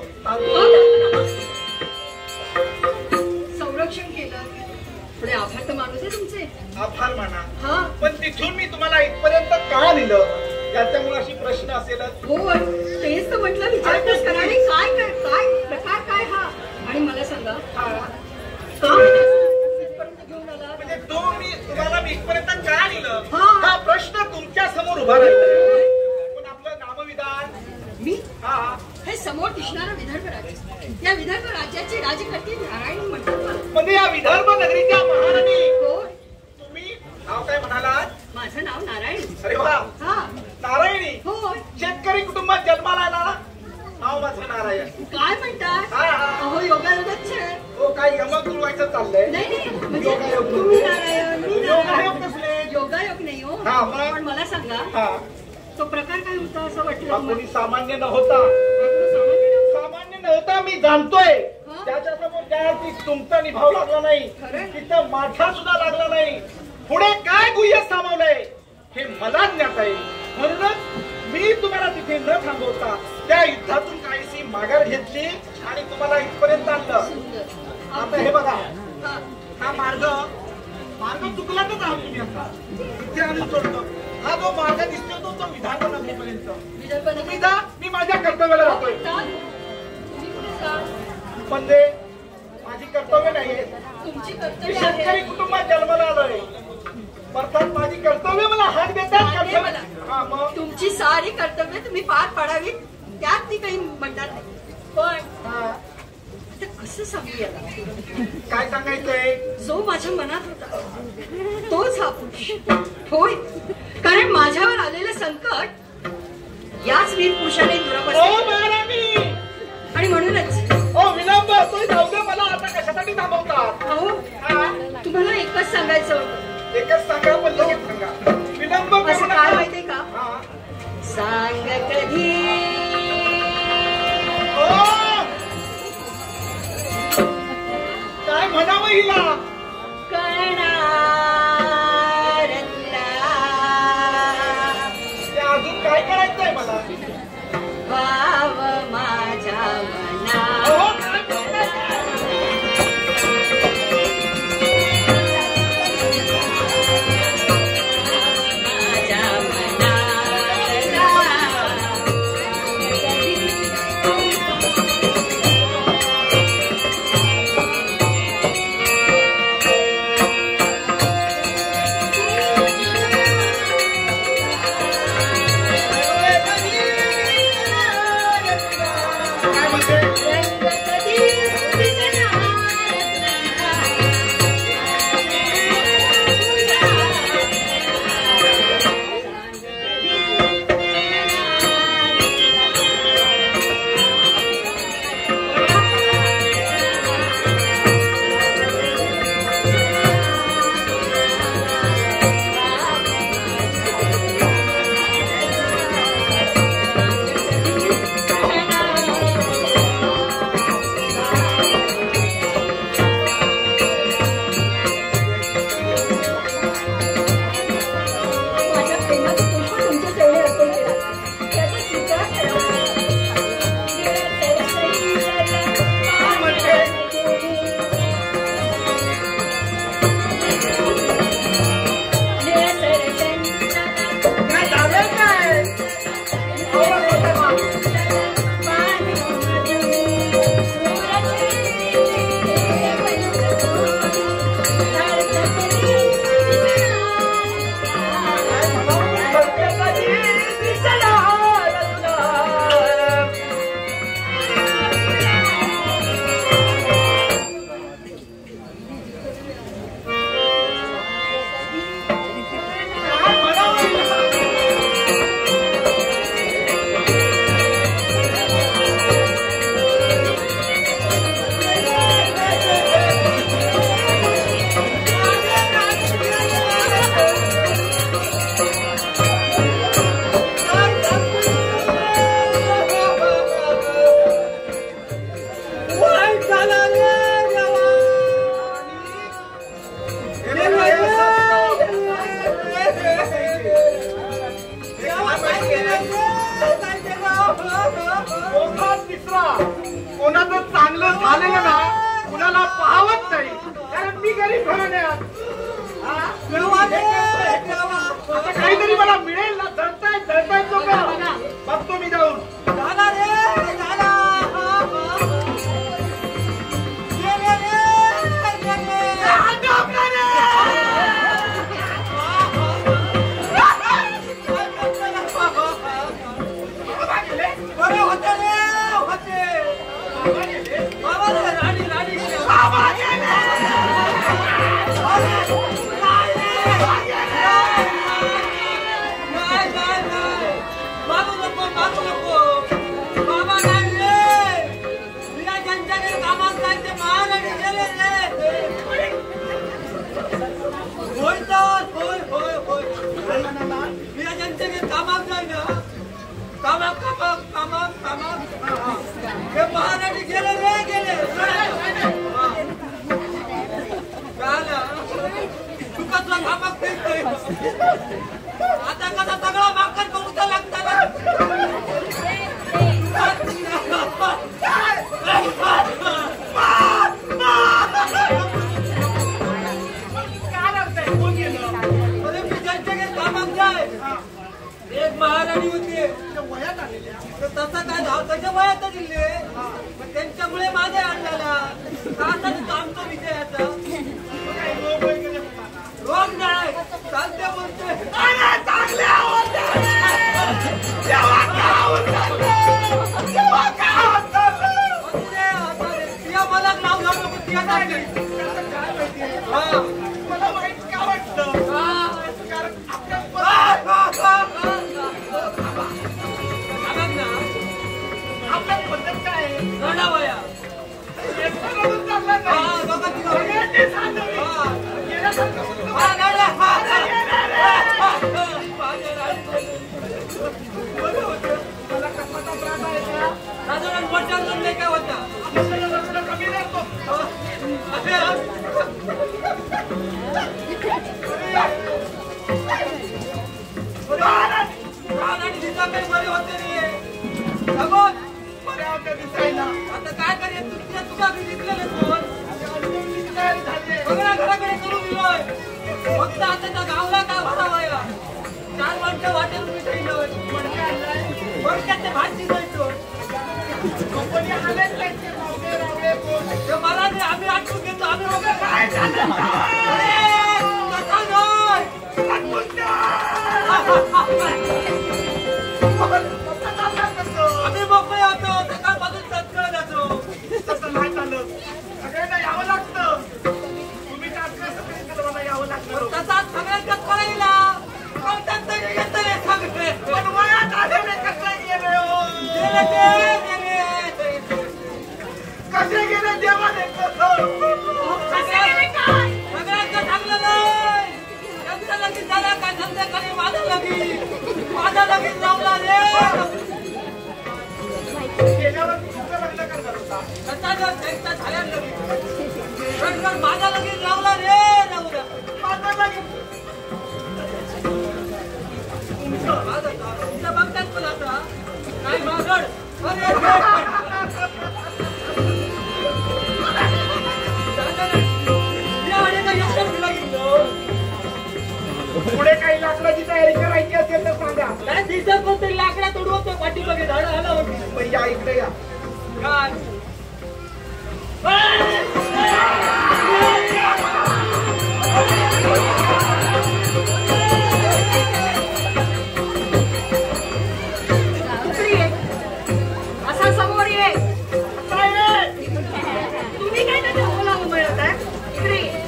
संरक्षण केलं, पुढे आभार तर मानू दे तुमचे. आभार माना. हा, पण तिथून मी तुम्हाला इथपर्यंत का नेलं याच्या मुलाशी प्रश्न असेलच. हो तेच तर म्हटलं विचारपूस करा. आणि काय प्रकार काय हा? आणि मला सांगा का इथपर्यंत घेऊन आला? म्हणजे तुम्हाला मी इथपर्यंत का नेलं हा. हा प्रश्न तुमच्या समोर उभा राहिला. पण आपलं नामविधान मी हा हे समोर दिसणारं विदर्भ राज्य, या विदर्भ राज्याचे राजकर्ते नारायण म्हणतात मला. म्हणजे या विदर्भ नगरीच्या महाराणी हो, तुम्ही नाव काय म्हणालात? माझं नाव नारायण. अरे वा, हा, नारायणी. हो. शेतकरी कुटुंबात जन्माला आला. नाव माझं नारायण. काय म्हणतात? हा, हा. अहो योगायोगच आहे. हो, काय यमक तुळवायचं चाललंय? नाही म्हणजे योगायोग. तुम्ही नारायण, मी योगायोग नारायण. कसले? योगायोग नाही हो. हा, मग? पण मला सांगा हा, तो प्रकार काय होता असं वाटलं हा, कोणी तुम्हाला? सामान्य नव्हता. आपलं सामान्य नाव? सामान्य नव्हता मी जाणतोय. हा? त्याच्यासमोर ज्या अर्थी तुमचा निभाव लागला नाही खरंय? तिथं माझा सुद्धा लागला नाही. पुढे काय गुह्य सामावलंय हे मला ज्ञात आहे. म्हणूनच मी तुम्हाला तिथे न थांबवता त्या युद्धातून काहीशी माघार घेतली आणि तुम्हाला इथपर्यंत आणलं. सुंदर. आता हे बघा, हा, हा मार्ग चुकलाच आहात तुम्ही. आता इथे आणून सोडतो. हा जो मार्ग दिसतो तो विधान नगरीपर्यंत विदर्भ तुम्ही नगरी. जा. मी माझ्या कर्तव्याला हो, जातोय. म्हणतात. तुम्ही कुठे जा? म्हणजे माझी कर्तव्य नाहीये. तुमची मी कर्तव्य शेतकरी आहे. कुटुंबात जन्माला आलोय. अर्थात माझी कर्तव्य मला हात देतात. मान्य मला. हा, मग तुमची सारी कर्तव्य तुम्ही पार पाडावी त्यात मी काही म्हणणार नाही. पण हा, आता कसं सांगूया? काय सांगायचंय? जो माझ्या मनात होता तोच हा पुरुष होय. कारण माझ्यावर आलेलं संकट याच वीर पुरुषाने ओ दुरापासून. महाराणी, आणि म्हणूनच ओ विलंब होतोय. जाऊ दे मला. आता कशासाठी थांबवतात? अहो हा, तुम्हाला एकच सांगायचं होतं. एकच सांगा, पण लगेच सांगा. विलंब करू असं काय नका. माहितीये का? हा. सांग कधी ओ, काय म्हणावं हिला? करणारला ते अजून काय करायचंय मला? वाव माझ्या मना. ओ, काय बोलताय? काय म्हणते? दोघात तिसरा कोणाचं चांगलं झालेलं ना कुणाला पाहवत नाही कारण मी गरीब घराण्यात आता काहीतरी मला मिळेल ना धरताय तो का बघतो मी जाऊन महाराणी गेले रे गेले तुका तुला कामाक भेटतोय आता कसा सगळा मागकर करूचा लागता एक महाराणी होती तसा काय धाव त्याच्या वयात दिले पण त्यांच्यामुळे माझ्या आणला आमचा विजयाचा रोग नाही चालते बोलते मला नाव घालू नको तिला मला माहित काय वाटतं आपल्या पद्धत काय रडावया साधारण मोठ्या काय होता कमी राहतो बरे होते आता काय करेल तुझ्या घेतलेले फोन सगळ्या घराकडे करून दिलोय फक्त आता त्या गावला काय भरावया 4 माणसं वाटेल मडक्यात भात शिजायचो मला नाही आम्ही आठवून घेतो आम्ही आम्ही मोकळे होतो सकाळपासून सत्कळ जातो तसं नाही चाललं सगळ्यांना यावं लागतं तुम्ही काय यावं लागतं तसाच सगळ्यांच्याच करायला पण वयात आलेले कसे गेले हो कसे गेले देवाने सगळ्यांचं चांगलं नाही त्यांचं लगीन झालं काय संध्याकाळी माझा लगीन लावला रे माझा लगीन लावला रे माझा लगीन तुमच्या बघतात पण आता काय मागड पुढे काही लाकडाची तयारी करायची असेल तर सांगा काय दिसत कोणतरी लाकडा तोडवतो पाठी बघे झाड आला होती या इकडे या काय असा समोर ये तुम्ही काय त्याच्या बोलावं मिळत आहे इकडे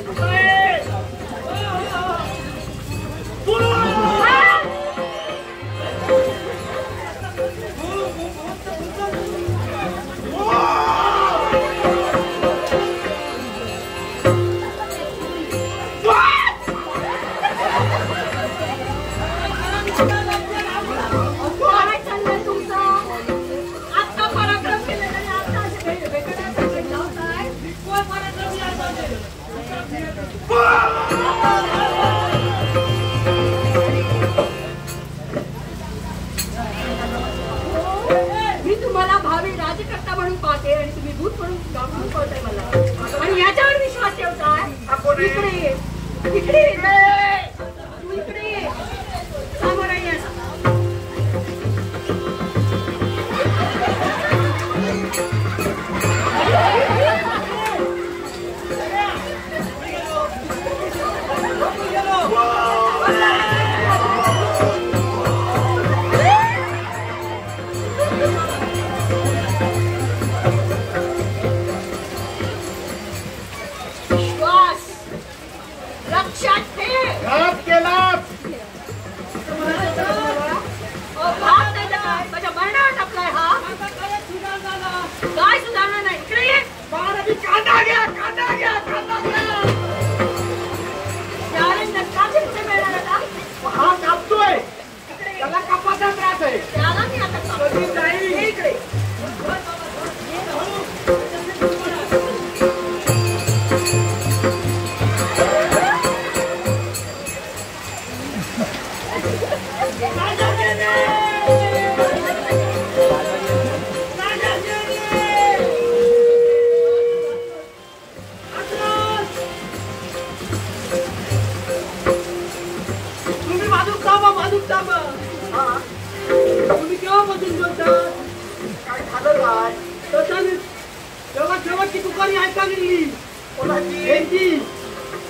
राज्यकर्ता म्हणून पाहते आणि तुम्ही भूत म्हणून गावून पाहताय मला आणि याच्यावर विश्वास ठेवताय. इकडे ये, इकडे ये, तू इकडे ये, समोर ये. तुम्ही केव्हापासून बोलतात? काय झालं काय? शेवटची तुकारी ऐका गेली कोणाची?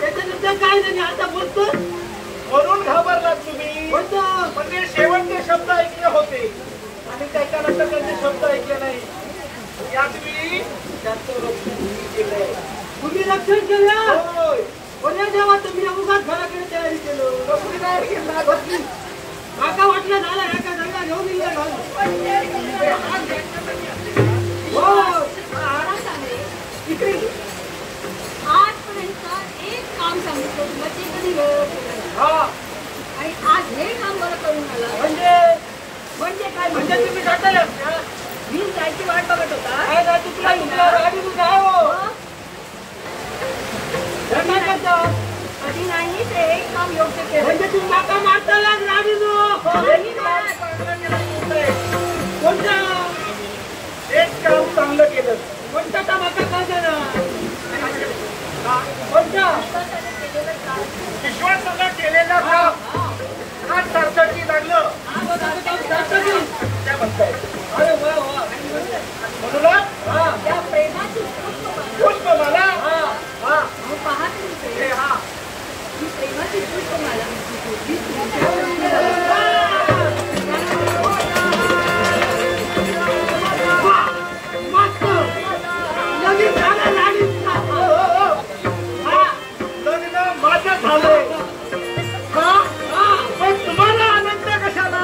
त्याच्यानंतर काय झाली आता बोलतो म्हणून घाबरलात तुम्ही. बोलतो म्हणजे शेवटचे शब्द ऐकले होते आणि त्याच्यानंतर त्यांचे शब्द ऐकले नाही. याचवेळी त्यांचं रक्षण केलंय. तुम्ही रक्षण केलं. होय. कोण्या देवा तुम्ही उगाच घराकडे तयारी केलं. कसली तयारी केला? काका वाटलं झाला एका जागा घेऊन दिला इकडे आजपर्यंत एक काम सांगितलं तुला ते कधी वेळेवर केलं आणि आज हे काम बरं करून आला. म्हणजे काय म्हणजे तुम्ही जाता मी जायची वाट बघत होता. काय जाय तुला गाडी तू जाय कधी नाही ते एक काम योग्य केलं. म्हणजे तू काका मारताला गाडी कोणता एक काम चांगलं केलं. कोणता टमाका का ना कोणता विश्वासाला केलेलं काम आज सरकारची लागलं त्या म्हणताय. अरे वा वा म्हणून त्या प्रेमाची पुष्प मला पाहत ही प्रेमाची पुष्प मला लग्न माझं झालंय. पण तुम्हाला आनंद कशाला?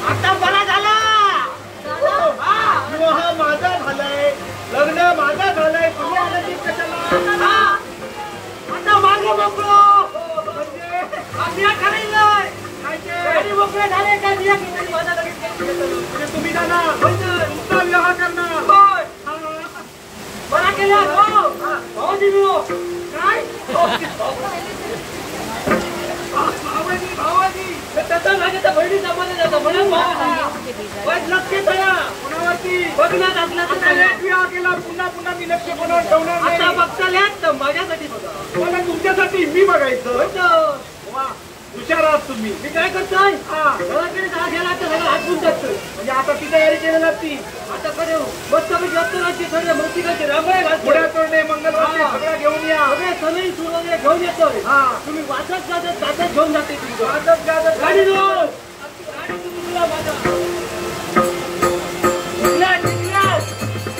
आता बरा झाला. विवाह माझा झालाय, लग्न माझा झालंय, तुम्ही आनंदित कशाला? आता मागे मोकळो म्हणजे आज्ञा करायलाय. गाडी मोकळे झाले का बिया किती माझा लगेच म्हणजे तुम्ही जाणार तुमचा विवाह करणार. बरा केला काय भावाजी त्याचा मागे तर बहिणी जमाने जातं म्हणून लक्ष करा कुणावरती बघण्यात असला आता एक विवाह केला पुन्हा पुन्हा मी लक्ष कोणावर ठेवणार आता नाही. बघताल्यात तर माझ्यासाठी बघा. मला तुमच्यासाठी मी बघायचं. वा हुशार आहात तुम्ही. मी काय करतोय घराकडे जा गेला तर सगळं हातून जातोय. म्हणजे आता ती तयारी केलेला ती आता करे मस्त पैकी अत्तराची सगळे मोतिकाचे रांगोळ्या घालतोय. पुढ्या तोडणे मंगलवार सगळं घेऊन या. सगळे सनई सुरवले घेऊन येतोय. तुम्ही वाचत जातात घेऊन जाते तुमचं वाजत गाजत गाडी घेऊन गाडी तुम्ही तुला माझा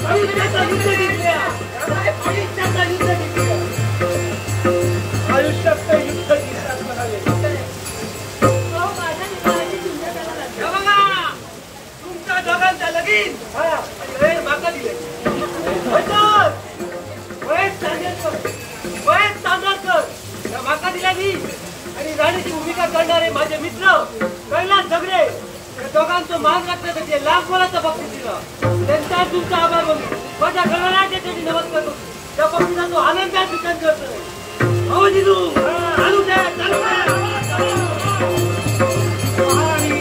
आयुष्याचा युद्ध जिंकल्या. आयुष्याचा युद्ध जिंकल्या. आयुष्यात ते युद्ध जिंकतात म्हणाले. हे बघा तुमच्या दोघांचा लगीन आणि वेळ माका दिले. वयस चांदरकर या माका दिल्या मी आणि राणीची भूमिका करणारे माझे मित्र कैलास झगडे या दोघांचं मान राखण्यासाठी लाख मोलाचं बक्षीस दिलं. त्यांचा काय तुमचा आभार मानतो. माझ्या घराला त्याच्यासाठी नमस्कार करतो. त्या पक्षीचा तो आनंदात विकास करतोय. हो जिजू, चालू द्या, चालू द्या. आणि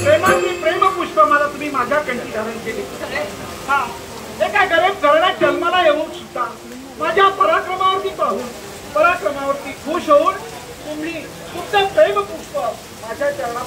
प्रेमाची प्रेमपुष्प मला तुम्ही माझ्या कंठी धारण केली. हा, एका गरीब घराण्यात जन्माला येऊन सुद्धा माझ्या पराक्रमावरती पाहून पराक्रमावरती खुश होऊन तुम्ही तुमचं प्रेमपुष्प माझ्या चरणावर